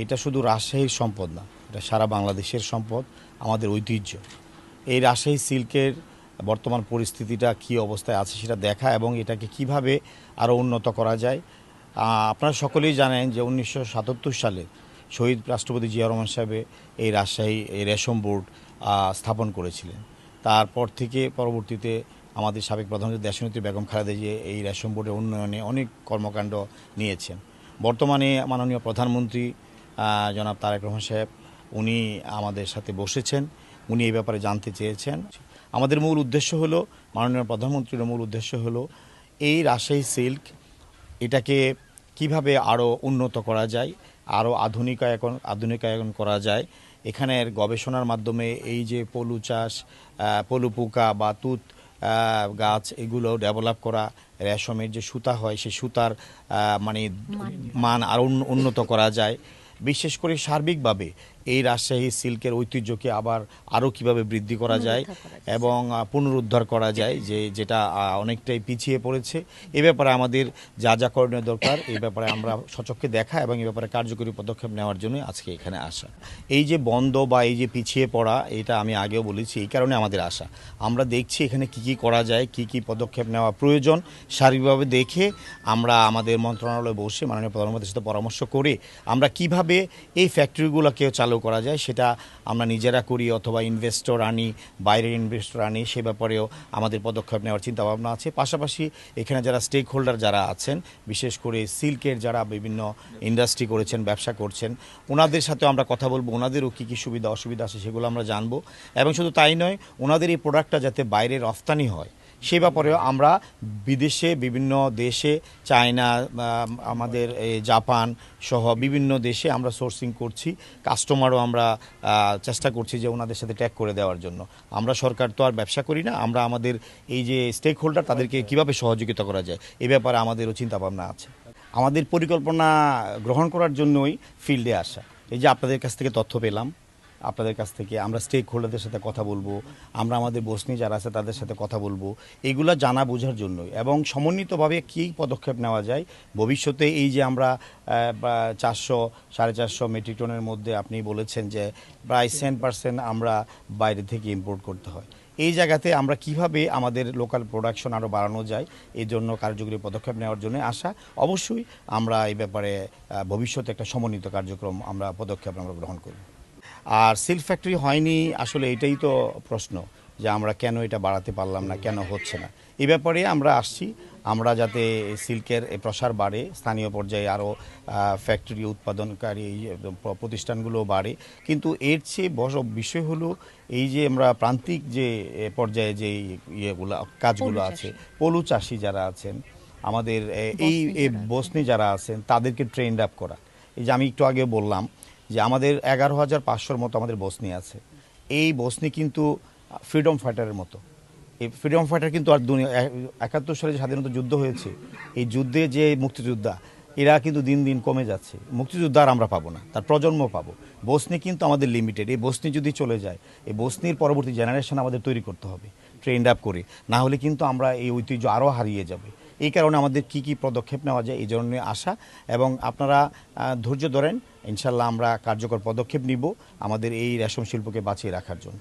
এটা শুধু রাজশাহীর সম্পদ না, এটা সারা বাংলাদেশের সম্পদ, আমাদের ঐতিহ্য। এই রাজশাহী সিল্কের বর্তমান পরিস্থিতিটা কী অবস্থায় আছে সেটা দেখা এবং এটাকে কিভাবে আরও উন্নত করা যায়। আপনারা সকলেই জানেন যে 1977 সালে শহীদ রাষ্ট্রপতি জিয়া রহমান সাহেব এই রাজশাহী এই রেশম বোর্ড স্থাপন করেছিলেন। তারপর থেকে পরবর্তীতে আমাদের সাবেক প্রধানমন্ত্রী দেশনেত্রী বেগম খালেদা জিয়া এই রেশম বোর্ডের উন্নয়নে অনেক কর্মকাণ্ড নিয়েছেন। বর্তমানে মাননীয় প্রধানমন্ত্রী জনাব তারেক রহমান সাহেব উনি আমাদের সাথে বসেছেন, উনি এই ব্যাপারে জানতে চেয়েছেন। আমাদের মূল উদ্দেশ্য হলো, মাননীয় প্রধানমন্ত্রীর মূল উদ্দেশ্য হলো এই রাজশাহী সিল্ক এটাকে কিভাবে আরও উন্নত করা যায়, আরও আধুনিকায়ন করা যায়। এখানের গবেষণার মাধ্যমে এই যে পলু চাষ, পলু পোকা বা তুঁত গাছ এগুলো ডেভেলপ করা, রেশমের যে সুতা হয় সেই সুতার মানে মান আরও উন্নত করা যায়। বিশেষ করে সার্বিকভাবে এই রাজশাহী সিল্কের ঐতিহ্যকে আবার আরও কীভাবে বৃদ্ধি করা যায় এবং পুনরুদ্ধার করা যায়, যেটা অনেকটাই পিছিয়ে পড়েছে। এ ব্যাপারে আমাদের যা যা করণীয় দরকার এই ব্যাপারে আমরা সচক্ষে দেখা এবং এই ব্যাপারে কার্যকরী পদক্ষেপ নেওয়ার জন্য আজকে এখানে আসা। এই যে বন্ধ বা এই যে পিছিয়ে পড়া, এটা আমি আগেও বলেছি, এই কারণে আমাদের আসা। আমরা দেখছি এখানে কি করা যায়, কি পদক্ষেপ নেওয়া প্রয়োজন, সার্বিকভাবে দেখে আমরা আমাদের মন্ত্রণালয়ে বসে মাননীয় প্রধানমন্ত্রীর সাথে পরামর্শ করে আমরা কিভাবে এই ফ্যাক্টরিগুলোকে চালু করা যায় সেটা আমরা নিজেরা করি অথবা ইনভেস্টর আনি, বাইরের ইনভেস্টর আনি, সে ব্যাপারেও আমাদের পদক্ষেপ নেওয়ার চিন্তাভাবনা আছে। পাশাপাশি এখানে যারা স্টেক হোল্ডার যারা আছেন, বিশেষ করে সিল্কের যারা বিভিন্ন ইন্ডাস্ট্রি করেছেন, ব্যবসা করছেন, ওনাদের সাথেও আমরা কথা বলবো, ওনাদেরও কী সুবিধা অসুবিধা আছে সেগুলো আমরা জানবো। এবং শুধু তাই নয়, ওনাদের এই প্রোডাক্টটা যাতে বাইরে রফতানি হয় সে ব্যাপারেও আমরা বিদেশে বিভিন্ন দেশে, চায়না, আমাদের জাপান সহ বিভিন্ন দেশে আমরা সোর্সিং করছি। কাস্টমারও আমরা চেষ্টা করছি যে ওনাদের সাথে ট্যাগ করে দেওয়ার জন্য। আমরা সরকার তো আর ব্যবসা করি না, আমরা আমাদের এই যে স্টেক হোল্ডার তাদেরকে কীভাবে সহযোগিতা করা যায় এ ব্যাপারে আমাদেরও চিন্তাভাবনা আছে। আমাদের পরিকল্পনা গ্রহণ করার জন্যই ফিল্ডে আসা। এই যে আপনাদের কাছ থেকে তথ্য পেলাম, আপনাদের কাছ থেকে আমরা স্টেক হোল্ডারদের সাথে কথা বলবো, আমরা আমাদের বসনি যারা আছে তাদের সাথে কথা বলবো, এগুলো জানা বোঝার জন্যই এবং সমন্বিতভাবে কী পদক্ষেপ নেওয়া যায় ভবিষ্যতে। এই যে আমরা 400-450 মেট্রিক টনের মধ্যে আপনি বলেছেন যে প্রায় 10% আমরা বাইরে থেকে ইম্পোর্ট করতে হয়, এই জায়গাতে আমরা কিভাবে আমাদের লোকাল প্রোডাকশন আরও বাড়ানো যায় এই জন্য কার্যকরী পদক্ষেপ নেওয়ার জন্য আসা। অবশ্যই আমরা এই ব্যাপারে ভবিষ্যতে একটা সমন্বিত কার্যক্রম পদক্ষেপ আমরা গ্রহণ করব। আর সিল্ক ফ্যাক্টরি হয়নি, আসলে এটাই তো প্রশ্ন যে আমরা কেন এটা বাড়াতে পারলাম না, কেন হচ্ছে না। এই ব্যাপারে আমরা আসছি, আমরা যাতে সিল্কের প্রসার বাড়ে, স্থানীয় পর্যায়ে আরও ফ্যাক্টরি উৎপাদনকারী প্রতিষ্ঠানগুলো বাড়ে। কিন্তু এর চেয়ে বড় বিষয় হলো এই যে আমরা প্রান্তিক যে পর্যায়ে যে কাজগুলো আছে, পলু চাষি যারা আছেন, আমাদের এই বসনি যারা আছেন তাদেরকে ট্রেন্ড আপ করা। এই যে আমি একটু আগে বললাম যে আমাদের 11,500 মতো আমাদের বসনি আছে। এই বসনি কিন্তু ফ্রিডম ফাইটারের মতো। এই ফ্রিডম ফাইটার কিন্তু আর 71 সালে যে স্বাধীনতা যুদ্ধ হয়েছে, এই যুদ্ধে যে মুক্তিযোদ্ধা এরা কিন্তু দিন দিন কমে যাচ্ছে। মুক্তিযোদ্ধা আর আমরা পাবো না, তার প্রজন্ম পাবো। বসনি কিন্তু আমাদের লিমিটেড। এই বসনি যদি চলে যায়, এই বসনির পরবর্তী জেনারেশন আমাদের তৈরি করতে হবে ট্রেন্ড আপ করে, না হলে কিন্তু আমরা এই ঐতিহ্য আরও হারিয়ে যাবে। এই কারণে আমাদের কি পদক্ষেপ নেওয়া যায় এই জন্য আসা এবং আপনারা ধৈর্য ধরেন, ইনশাল্লাহ আমরা কার্যকর পদক্ষেপ নিব আমাদের এই রেশম শিল্পকে বাঁচিয়ে রাখার জন্য।